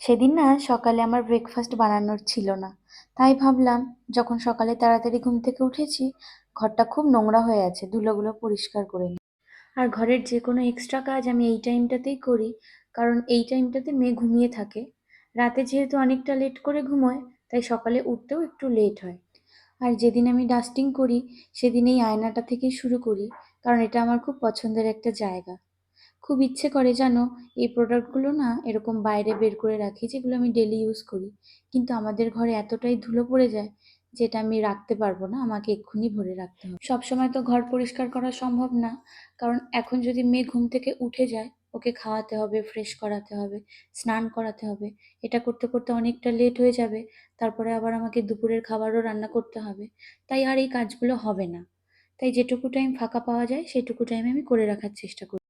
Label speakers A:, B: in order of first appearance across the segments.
A: সেদিন না সকালে আমার ব্রেকফাস্ট বানানোর ছিল না। তাই ভাবলাম যখন সকালে তাড়াতাড়ি ঘুম থেকে উঠেছি, ঘরটা খুব নোংরা হয়ে আছে, ধুলোগুলো পরিষ্কার করে নিই। আর ঘরের যে কোনো এক্সট্রা কাজ আমি এই টাইমটাতেই করি, কারণ এই টাইমটাতে মেয়ে ঘুমিয়ে থাকে। রাতে যেহেতু অনেকটা লেট করে ঘুমোয়, তাই সকালে উঠতেও একটু লেট হয়। আর যেদিন আমি ডাস্টিং করি, সেদিন এই আয়নাটা থেকেই শুরু করি, কারণ এটা আমার খুব পছন্দের একটা জায়গা। খুব ইচ্ছে করে জানো, এই প্রোডাক্টগুলো না এরকম বাইরে বের করে রাখি, যেগুলো আমি ডেলি ইউজ করি। কিন্তু আমাদের ঘরে এতটাই ধুলো পড়ে যায়, যেটা আমি রাখতে পারবো না, আমাকে এক্ষুনি ভরে রাখতে হবে। সবসময় তো ঘর পরিষ্কার করা সম্ভব না, কারণ এখন যদি মেয়ে ঘুম থেকে উঠে যায়, ওকে খাওয়াতে হবে, ফ্রেশ করাতে হবে, স্নান করাতে হবে। এটা করতে করতে অনেকটা লেট হয়ে যাবে। তারপরে আবার আমাকে দুপুরের খাবারও রান্না করতে হবে। তাই আর এই কাজগুলো হবে না। তাই যেটুকু টাইম ফাঁকা পাওয়া যায় সেটুকু টাইমে আমি করে রাখার চেষ্টা করি।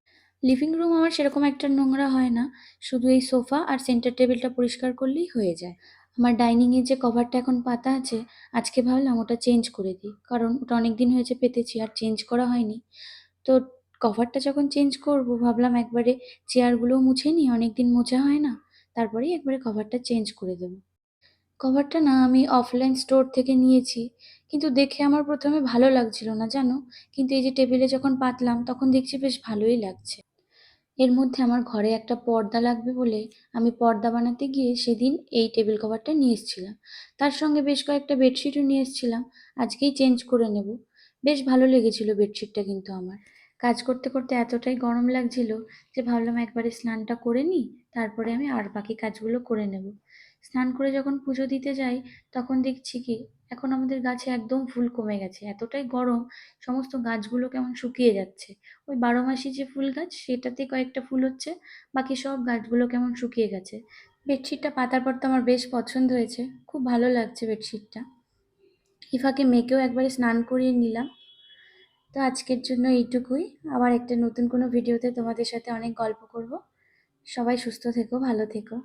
A: লিভিং রুম আমার সেরকম একটা নোংরা হয় না, শুধু এই সোফা আর সেন্টার টেবিলটা পরিষ্কার করলেই হয়ে যায়। আমার ডাইনিংয়ের যে কভারটা এখন পাতা আছে, আজকে ভাবলাম ওটা চেঞ্জ করে দিই, কারণ ওটা অনেক দিন হয়েছে পেতেছি আর চেঞ্জ করা হয়নি। তো কভারটা যখন চেঞ্জ করব, ভাবলাম একবারে চেয়ারগুলোও মুছে নিই, অনেক দিন মোছা হয় না, তারপরেই একবারে কভারটা চেঞ্জ করে দেবো। কভারটা না আমি অফলাইন স্টোর থেকে নিয়েছি, কিন্তু দেখে আমার প্রথমে ভালো লাগছিল না জানো, কিন্তু এই যে টেবিলে যখন পাতলাম তখন দেখছি বেশ ভালোই লাগছে। এর মধ্যে আমার ঘরে একটা পর্দা লাগবে বলে আমি পর্দা বানাতে গিয়ে সেদিন এই টেবিল কভারটা নিয়ে এসেছিলাম। তার সঙ্গে বেশ কয়েকটা বেডশিটও নিয়ে এসেছিলাম, আজকেই চেঞ্জ করে নেব। বেশ ভালো লেগেছিল বেডশিটটা কিন্তু আমার। কাজ করতে করতে এতটাই গরম লাগছিল যে ভাবলাম একবারে স্নানটা করে নিই, তারপরে আমি আর বাকি কাজগুলো করে নেব। স্নান করে যখন পুজো দিতে যাই, তখন দেখছি কি, এখন আমাদের গাছে একদম ফুল কমে গেছে, এতটাই গরম, সমস্ত গাছগুলো কেমন শুকিয়ে যাচ্ছে। ওই 12 মাসি যে ফুল গাছ সেটাতে কয়েকটা ফুল হচ্ছে, বাকি সব গাছগুলো কেমন শুকিয়ে গেছে। বেডশিটটা পাতার পর তো আমার বেশ পছন্দ হয়েছে, খুব ভালো লাগছে বেডশিটটা। এই ফাঁকে মেয়েকেও একবারে স্নান করিয়ে নিলাম। তো আজকের জন্য এইটুকুই। আবার একটা নতুন কোনো ভিডিওতে তোমাদের সাথে অনেক গল্প করব। সবাই সুস্থ থেকো, ভালো থেকো।